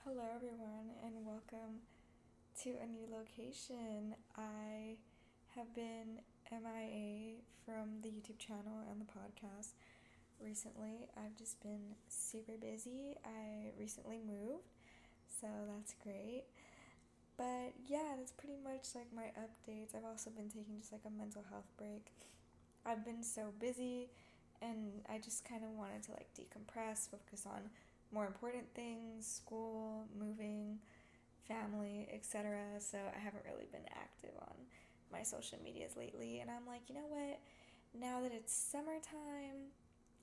Hello, everyone, and welcome to a new location. I have been MIA from the YouTube channel and the podcast recently. I've just been super busy. I recently moved, so that's great. But yeah, that's pretty much like my updates. I've also been taking just like a mental health break. I've been so busy and I just kind of wanted to like decompress, focus on more important things, school, moving, family, etc. So I haven't really been active on my social medias lately. And I'm like, you know what? Now that it's summertime,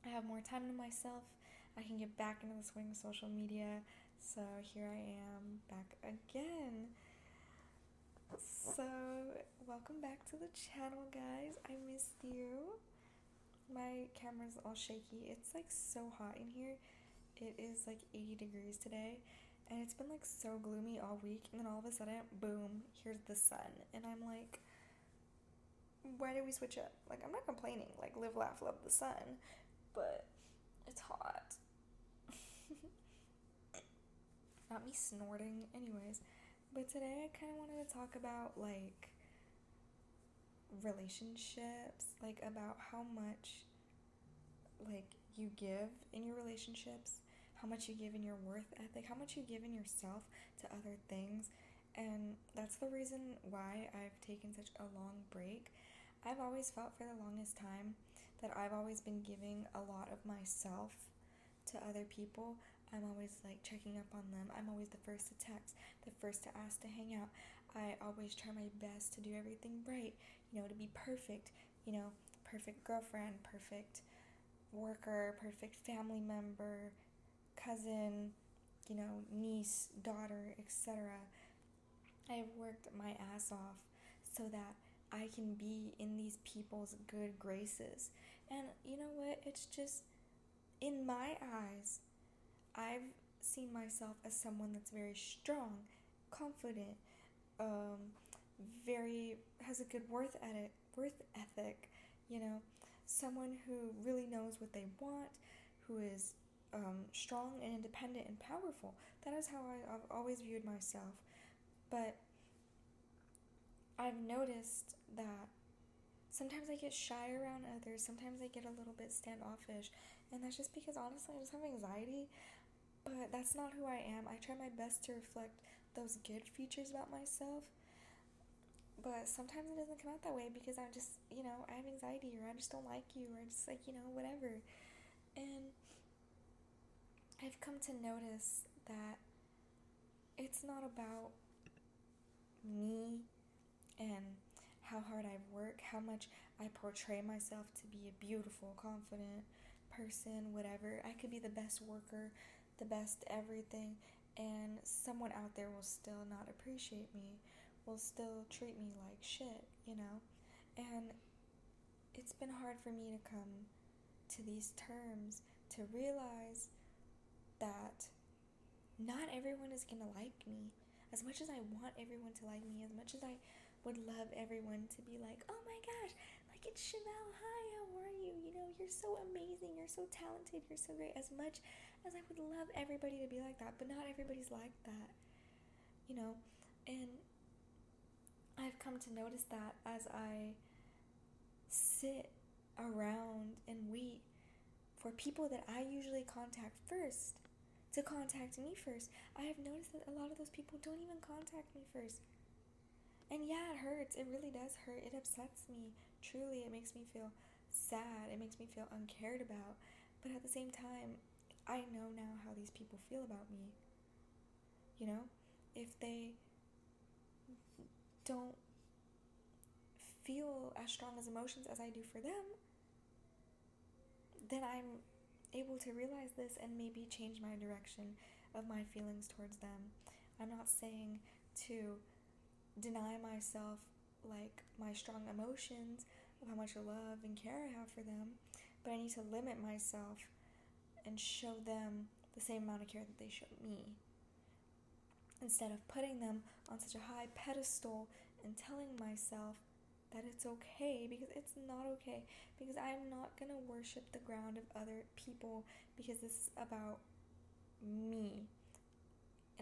I have more time to myself. I can get back into the swing of social media. So here I am back again. So, welcome back to the channel, guys. I missed you. My camera's all shaky. It's like so hot in here. It is like 80 degrees today, and it's been like so gloomy all week. And then all of a sudden, boom, here's the sun. And I'm like, why did we switch up? Like, I'm not complaining. Like, live, laugh, love the sun, but it's hot. Not me snorting, anyways. But today I kind of wanted to talk about like relationships, like about how much like you give in your relationships, how much you give in your worth ethic, how much you give in yourself to other things. And that's the reason why I've taken such a long break. I've always felt for the longest time that I've always been giving a lot of myself to other people. I'm always like checking up on them. I'm always the first to text, the first to ask to hang out. I always try my best to do everything right, to be perfect, perfect girlfriend, perfect worker, perfect family member, cousin, niece, daughter, etc. I have worked my ass off so that I can be in these people's good graces. And you know what? It's just, in my eyes, I've seen myself as someone that's very strong, confident, very has a good worth ethic, someone who really knows what they want, who is strong and independent and powerful. That is how I've always viewed myself. But I've noticed that sometimes I get shy around others, sometimes I get a little bit standoffish, and that's just because honestly I just have anxiety. But that's not who I am. I try my best to reflect those good features about myself. But sometimes it doesn't come out that way because I'm just, I have anxiety, or I just don't like you, or just like, whatever. And I've come to notice that it's not about me and how hard I work, how much I portray myself to be a beautiful, confident person, whatever. I could be the best worker, the best everything, and someone out there will still not appreciate me, will still treat me like shit, And it's been hard for me to come to these terms, to realize that not everyone is gonna like me. As much as I want everyone to like me, as much as I would love everyone to be like, oh my gosh, like it's Chevelle, hi, how are you? You're so amazing, you're so talented, you're so great. As much as I would love everybody to be like that, but not everybody's like that, And I've come to notice that as I sit around and wait for people that I usually contact first to contact me first. I have noticed that a lot of those people don't even contact me first. And yeah, it hurts. It really does hurt. It upsets me. Truly, it makes me feel sad. It makes me feel uncared about. But at the same time, I know now how these people feel about me. If they don't feel as strong as emotions as I do for them, then I'm able to realize this and maybe change my direction of my feelings towards them. I'm not saying to deny myself like my strong emotions of how much love and care I have for them, but I need to limit myself and show them the same amount of care that they show me, instead of putting them on such a high pedestal and telling myself that it's okay, because it's not okay. Because I'm not gonna worship the ground of other people, because this is about me.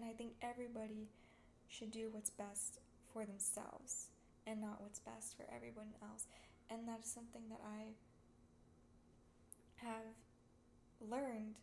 And I think everybody should do what's best for themselves and not what's best for everyone else. And that is something that I have learned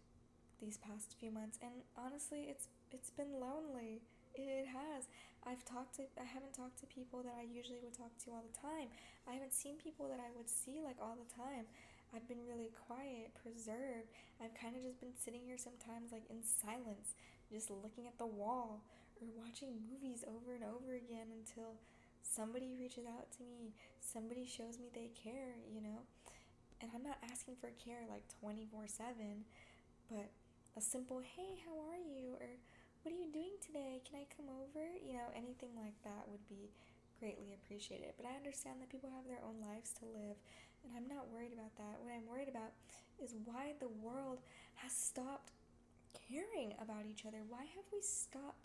these past few months, and honestly it's been lonely. It has. I haven't talked to people that I usually would talk to all the time. I haven't seen people that I would see like all the time. I've been really quiet, preserved. I've kind of just been sitting here sometimes like in silence, just looking at the wall or watching movies over and over again until somebody reaches out to me, somebody shows me they care, you know? And I'm not asking for care like 24/7, but a simple, hey, how are you? Or what are you doing today? Can I come over? You know, anything like that would be greatly appreciated. But I understand that people have their own lives to live, and I'm not worried about that. What I'm worried about is why the world has stopped caring about each other. Why have we stopped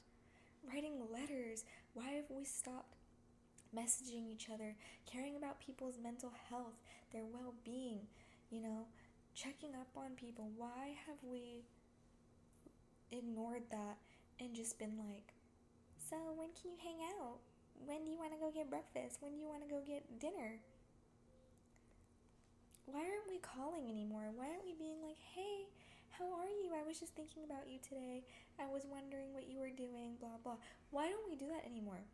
writing letters? Why have we stopped messaging each other, caring about people's mental health, their well-being, you know, checking up on people? Why have we ignored that and just been like, so when can you hang out? When do you want to go get breakfast? When do you want to go get dinner? Why aren't we calling anymore? Why aren't we being like, hey, how are you? I was just thinking about you today. I was wondering what you were doing, blah, blah. Why don't we do that anymore?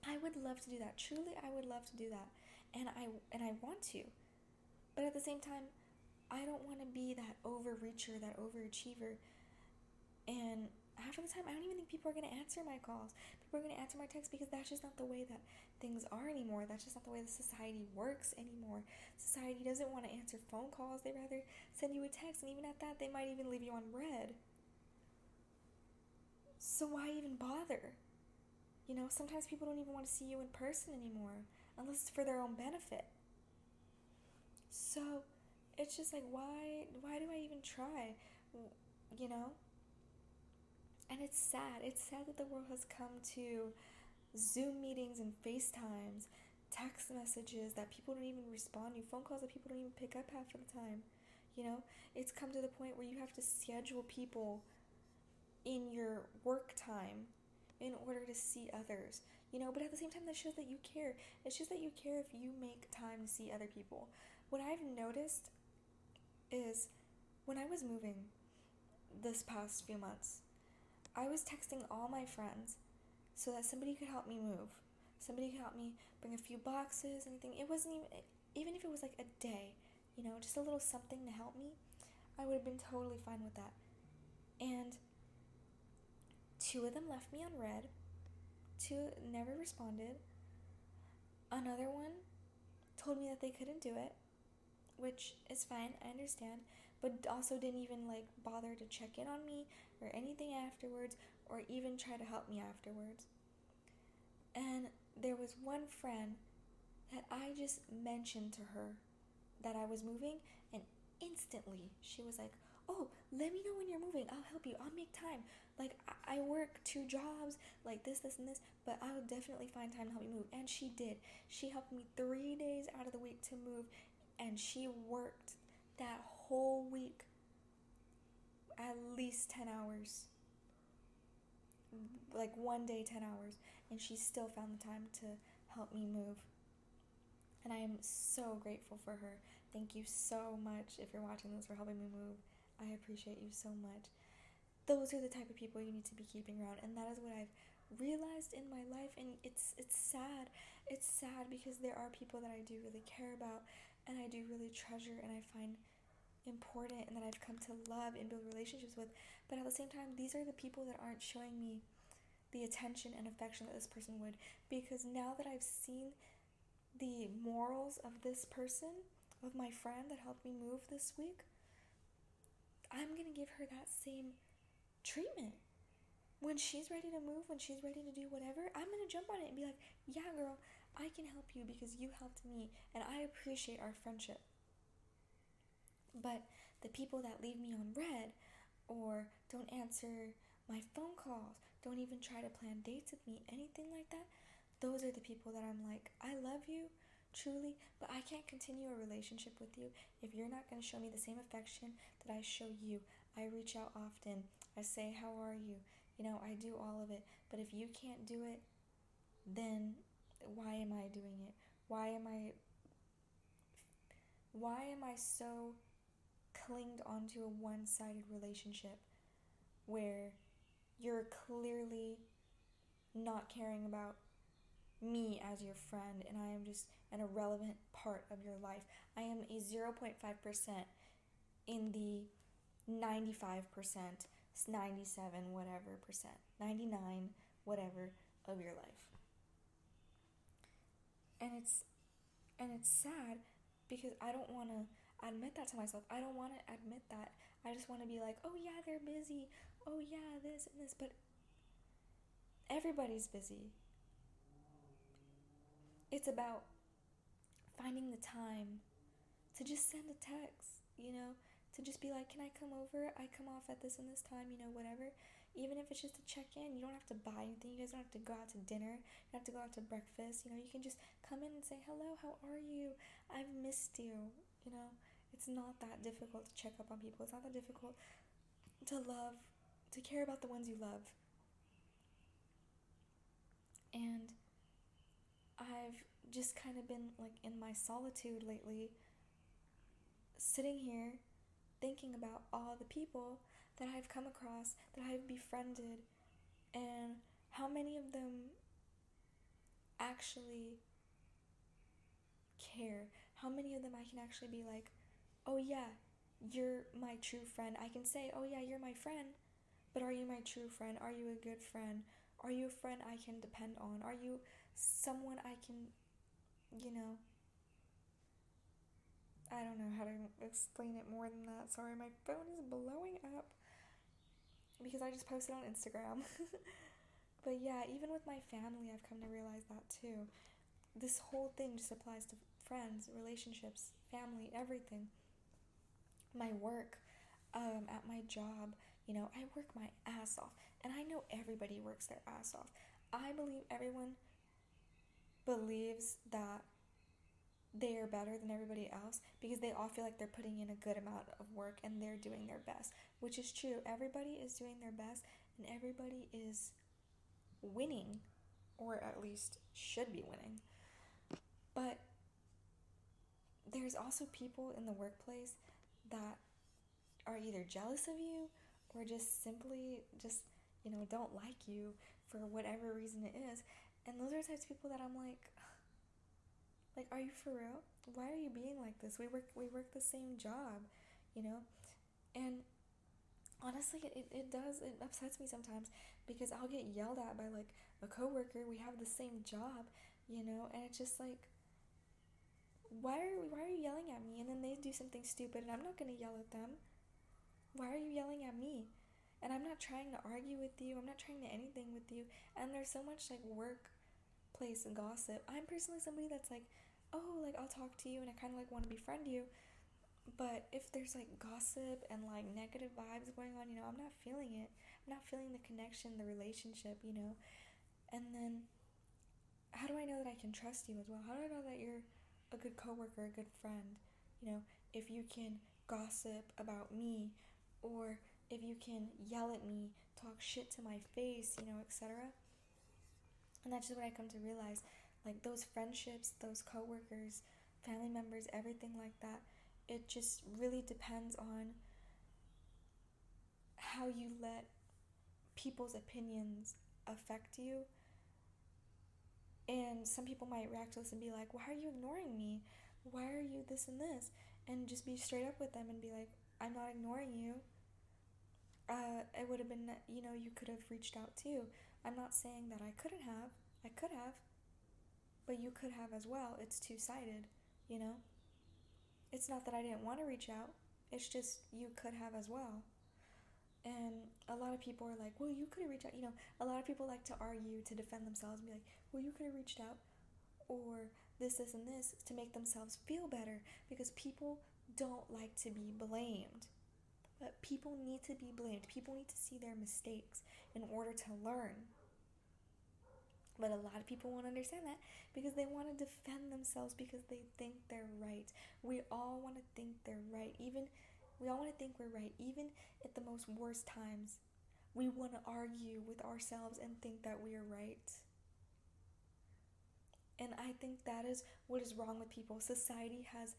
I would love to do that. Truly, I would love to do that. And I want to. But at the same time, I don't want to be that overreacher, that overachiever. And half of the time, I don't even think people are going to answer my calls. People are going to answer my texts because that's just not the way that things are anymore. That's just not the way the society works anymore. Society doesn't want to answer phone calls. They rather send you a text. And even at that, they might even leave you on red. So why even bother? You know, sometimes people don't even want to see you in person anymore unless it's for their own benefit. So it's just like, why do I even try? You know? And it's sad. It's sad that the world has come to Zoom meetings and FaceTimes, text messages that people don't even respond to, phone calls that people don't even pick up half of the time. You know? It's come to the point where you have to schedule people in your work time in order to see others, you know, but at the same time that shows that you care. It shows that you care if you make time to see other people. What I've noticed is when I was moving this past few months, I was texting all my friends so that somebody could help me move. Somebody could help me bring a few boxes, anything. It wasn't even if it was like a day, you know, just a little something to help me, I would have been totally fine with that. And 2 of them left me on red. 2 never responded. Another one told me that they couldn't do it, which is fine, I understand, but also didn't even like bother to check in on me or anything afterwards or even try to help me afterwards. And there was one friend that I just mentioned to her that I was moving, and instantly she was like, oh, let me know when you're moving. I'll help you. I'll make time. Like, I work 2 jobs, like this, and this, but I will definitely find time to help you move. And she did. She helped me 3 days out of the week to move, and she worked that whole week at least 10 hours. Like one day, 10 hours. And she still found the time to help me move. And I am so grateful for her. Thank you so much if you're watching this for helping me move. I appreciate you so much. Those are the type of people you need to be keeping around, and that is what I've realized in my life. And it's sad. It's sad because there are people that I do really care about and I do really treasure and I find important and that I've come to love and build relationships with. But at the same time, these are the people that aren't showing me the attention and affection that this person would, because now that I've seen the morals of this person, of my friend that helped me move this week, I'm gonna give her that same treatment. When she's ready to move, when she's ready to do whatever, I'm gonna jump on it and be like, yeah, girl, I can help you because you helped me and I appreciate our friendship. But the people that leave me on red or don't answer my phone calls, don't even try to plan dates with me, anything like that, those are the people that I'm like, I love you, truly, but I can't continue a relationship with you if you're not going to show me the same affection that I show you. I reach out often. I say, how are you? I do all of it. But if you can't do it, then why am I doing it? Why am I so clinged onto a one-sided relationship where you're clearly not caring about me as your friend and I am just an irrelevant part of your life? I am a 0.5% in the 95%, 97 whatever percent, 99 whatever of your life. And it's sad because I don't want to admit that to myself. I don't want to admit that. I just want to be like, "Oh yeah, they're busy. Oh yeah, this and this." But everybody's busy. It's about finding the time to just send a text, to just be like, "Can I come over? I come off at this and this time, whatever." Even if it's just to check in, you don't have to buy anything. You guys don't have to go out to dinner. You don't have to go out to breakfast. You can just come in and say, "Hello, how are you? I've missed you." It's not that difficult to check up on people. It's not that difficult to love, to care about the ones you love. And I've just kind of been like in my solitude lately, sitting here thinking about all the people that I've come across, that I've befriended, and how many of them actually care. How many of them I can actually be like, "Oh yeah, you're my true friend." I can say, "Oh yeah, you're my friend," but are you my true friend? Are you a good friend? Are you a friend I can depend on? Are you someone I can, you know, I don't know how to explain it more than that. Sorry, my phone is blowing up because I just posted on Instagram. But yeah, even with my family, I've come to realize that too. This whole thing just applies to friends, relationships, family, everything. My work, at my job, I work my ass off. And I know everybody works their ass off. I believe everyone believes that they are better than everybody else because they all feel like they're putting in a good amount of work and they're doing their best, which is true. Everybody is doing their best and everybody is winning, or at least should be winning. But there's also people in the workplace that are either jealous of you or just simply don't like you for whatever reason it is. And those are the types of people that I'm like, are you for real? Why are you being like this? We work the same job, you know? And honestly, it upsets me sometimes because I'll get yelled at by like a coworker. We have the same job, and it's just like, why are you yelling at me? And then they do something stupid and I'm not gonna yell at them. Why are you yelling at me? And I'm not trying to argue with you. I'm not trying to anything with you. And there's so much like workplace gossip. I'm personally somebody that's like, oh, like I'll talk to you and I kind of like want to befriend you. But if there's like gossip and like negative vibes going on, I'm not feeling it. I'm not feeling the connection, the relationship. And then how do I know that I can trust you as well? How do I know that you're a good coworker, a good friend? If you can gossip about me, or if you can yell at me, talk shit to my face, etc. And that's just what I come to realize. Like those friendships, those coworkers, family members, everything like that, it just really depends on how you let people's opinions affect you. And some people might react to this and be like, why are you ignoring me? Why are you this and this? And just be straight up with them and be like, I'm not ignoring you. It would have been, you could have reached out too. I'm not saying that I couldn't have. I could have. But you could have as well. It's two-sided, you know? It's not that I didn't want to reach out. It's just you could have as well. And a lot of people are like, well, you could have reached out. A lot of people like to argue to defend themselves and be like, well, you could have reached out. Or this, and this to make themselves feel better. Because people don't like to be blamed. But people need to be blamed. People need to see their mistakes in order to learn. But a lot of people won't understand that because they want to defend themselves because they think they're right. We all want to think they're right. We all want to think we're right, even at the most worst times. We want to argue with ourselves and think that we are right. And I think that is what is wrong with people. Society has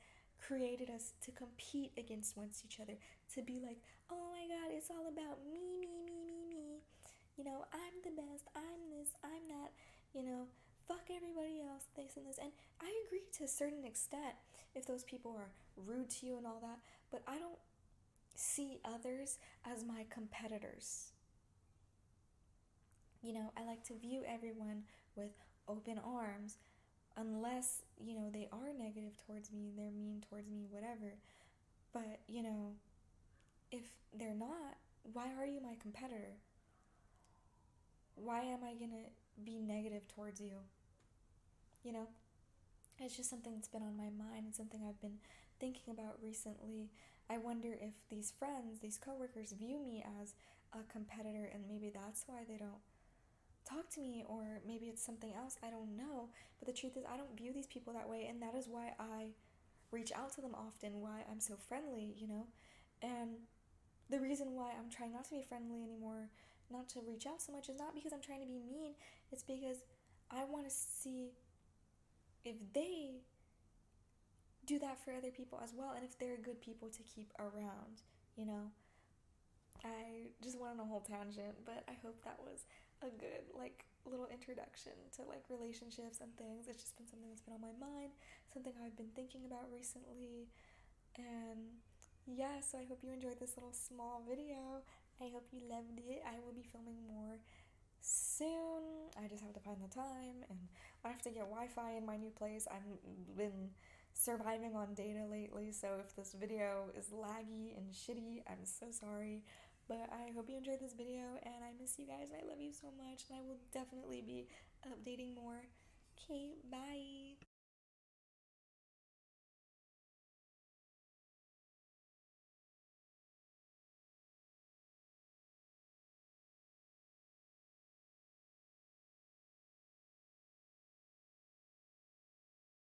created us to compete against each other, to be like, oh my god, it's all about me, me, me, me, me. I'm the best, I'm this, I'm that, fuck everybody else, this and this. And I agree to a certain extent if those people are rude to you and all that, but I don't see others as my competitors. I like to view everyone with open arms, unless, they are negative towards me, they're mean towards me, whatever. But, if they're not, why are you my competitor? Why am I gonna be negative towards you? You know, it's just something that's been on my mind and something I've been thinking about recently. I wonder if these friends, these coworkers, view me as a competitor, and maybe that's why they don't talk to me, or maybe it's something else. I don't know. But the truth is, I don't view these people that way, and that is why I reach out to them often, why I'm so friendly. And the reason why I'm trying not to be friendly anymore, not to reach out so much, is not because I'm trying to be mean. It's because I want to see if they do that for other people as well, and if they're good people to keep around. I just went on a whole tangent, but I hope that was a good, like, little introduction to, like, relationships and things. It's just been something that's been on my mind, something I've been thinking about recently. And yeah, so I hope you enjoyed this little small video. I hope you loved it. I will be filming more soon. I just have to find the time, and I have to get Wi-Fi in my new place. I've been surviving on data lately, so if this video is laggy and shitty, I'm so sorry. But I hope you enjoyed this video, and I miss you guys, and I love you so much, and I will definitely be updating more. Okay, bye.